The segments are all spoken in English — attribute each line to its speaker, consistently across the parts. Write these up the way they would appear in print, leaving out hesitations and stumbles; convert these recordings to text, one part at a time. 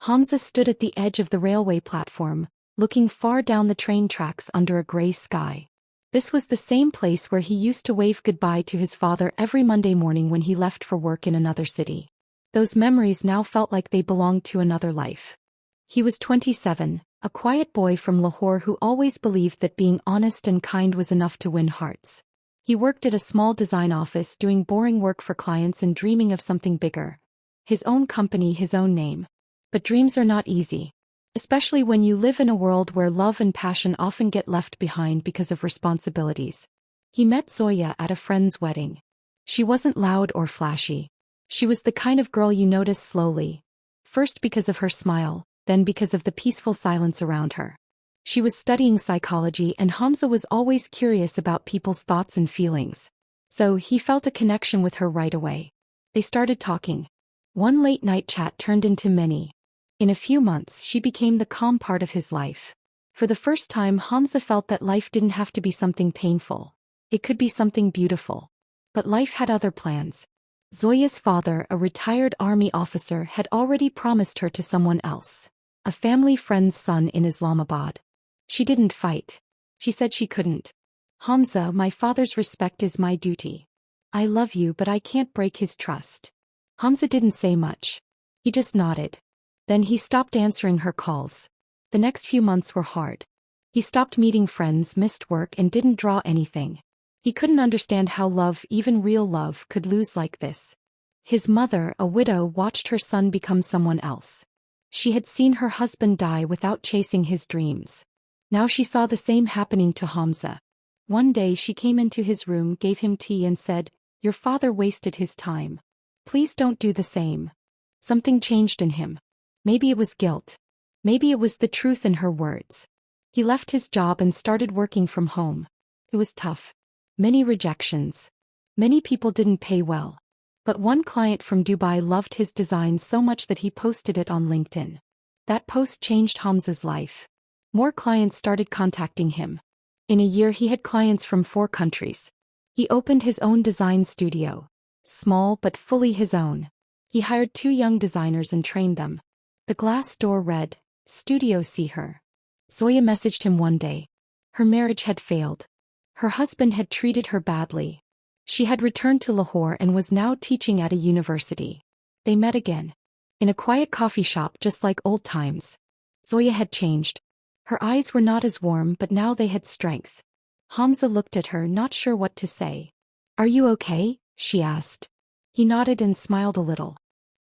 Speaker 1: Hamza stood at the edge of the railway platform, looking far down the train tracks under a gray sky. This was the same place where he used to wave goodbye to his father every Monday morning when he left for work in another city. Those memories now felt like they belonged to another life. He was 27, a quiet boy from Lahore who always believed that being honest and kind was enough to win hearts. He worked at a small design office doing boring work for clients and dreaming of something bigger. His own company, his own name. But dreams are not easy. Especially when you live in a world where love and passion often get left behind because of responsibilities. He met Zoya at a friend's wedding. She wasn't loud or flashy. She was the kind of girl you notice slowly. First because of her smile, then because of the peaceful silence around her. She was studying psychology and Hamza was always curious about people's thoughts and feelings. So he felt a connection with her right away. They started talking. One late-night chat turned into many. In a few months she became the calm part of his life. For the first time Hamza felt that life didn't have to be something painful. It could be something beautiful. But life had other plans. Zoya's father, a retired army officer, had already promised her to someone else. A family friend's son in Islamabad. She didn't fight. She said she couldn't. Hamza, my father's respect is my duty. I love you but I can't break his trust. Hamza didn't say much. He just nodded. Then he stopped answering her calls. The next few months were hard. He stopped meeting friends, missed work, and didn't draw anything. He couldn't understand how love, even real love, could lose like this. His mother, a widow, watched her son become someone else. She had seen her husband die without chasing his dreams. Now she saw the same happening to Hamza. One day she came into his room, gave him tea and said, "Your father wasted his time. Please don't do the same." Something changed in him. Maybe it was guilt. Maybe it was the truth in her words. He left his job and started working from home. It was tough. Many rejections. Many people didn't pay well. But one client from Dubai loved his design so much that he posted it on LinkedIn. That post changed Hamza's life. More clients started contacting him. In a year he had clients from 4 countries. He opened his own design studio. Small but fully his own. He hired 2 young designers and trained them. The glass door read, "Studio see her." Zoya messaged him one day. Her marriage had failed. Her husband had treated her badly. She had returned to Lahore and was now teaching at a university. They met again. In a quiet coffee shop just like old times. Zoya had changed. Her eyes were not as warm but now they had strength. Hamza looked at her, not sure what to say. "Are you okay?" she asked. He nodded and smiled a little.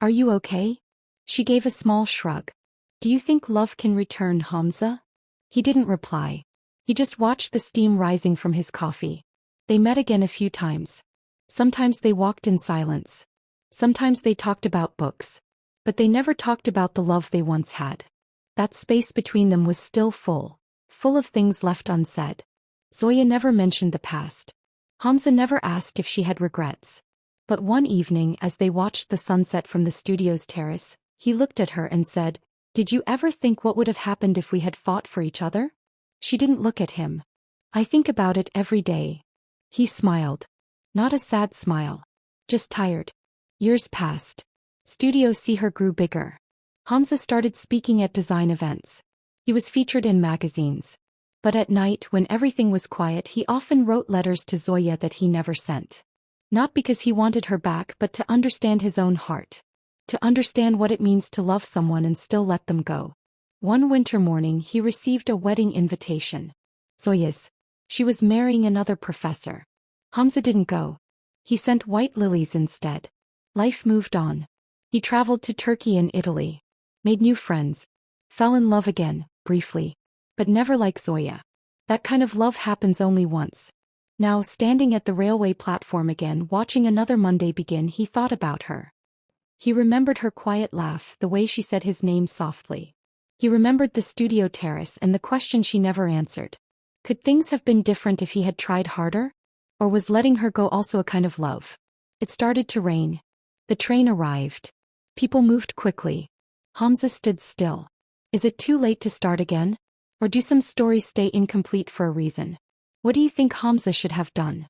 Speaker 1: "Are you okay?" She gave a small shrug. "Do you think love can return, Hamza?" He didn't reply. He just watched the steam rising from his coffee. They met again a few times. Sometimes they walked in silence. Sometimes they talked about books. But they never talked about the love they once had. That space between them was still full. Full of things left unsaid. Zoya never mentioned the past. Hamza never asked if she had regrets. But one evening as they watched the sunset from the studio's terrace, he looked at her and said, "Did you ever think what would have happened if we had fought for each other?" She didn't look at him. "I think about it every day." He smiled. Not a sad smile. Just tired. Years passed. Studio C her grew bigger. Hamza started speaking at design events. He was featured in magazines. But at night, when everything was quiet, he often wrote letters to Zoya that he never sent. Not because he wanted her back but to understand his own heart. To understand what it means to love someone and still let them go. One winter morning he received a wedding invitation. Zoya's. She was marrying another professor. Hamza didn't go. He sent white lilies instead. Life moved on. He traveled to Turkey and Italy. Made new friends. Fell in love again, briefly. But never like Zoya. That kind of love happens only once. Now, standing at the railway platform again, watching another Monday begin, he thought about her. He remembered her quiet laugh, the way she said his name softly. He remembered the studio terrace and the question she never answered. Could things have been different if he had tried harder? Or was letting her go also a kind of love? It started to rain. The train arrived. People moved quickly. Hamza stood still. Is it too late to start again? Or do some stories stay incomplete for a reason? What do you think Hamza should have done?